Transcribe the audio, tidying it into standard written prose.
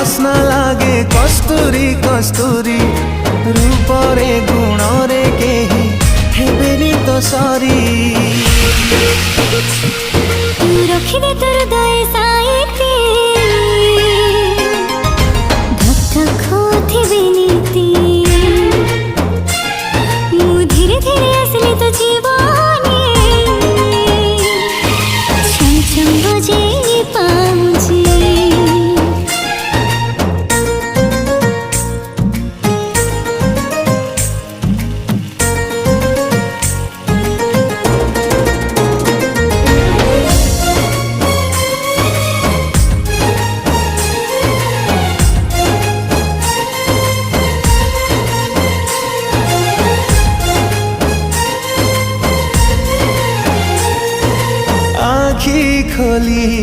बास्ना लागे कस्तूरी कस्तूरी रूपरे गुणरे केही हेबेनी तो सरी तू रखिदे तोर दय साइती धक धक होथिबे नीति मु धीरे धीरे असली तो जीवनी छम छम बजे पाउजी आखी खोली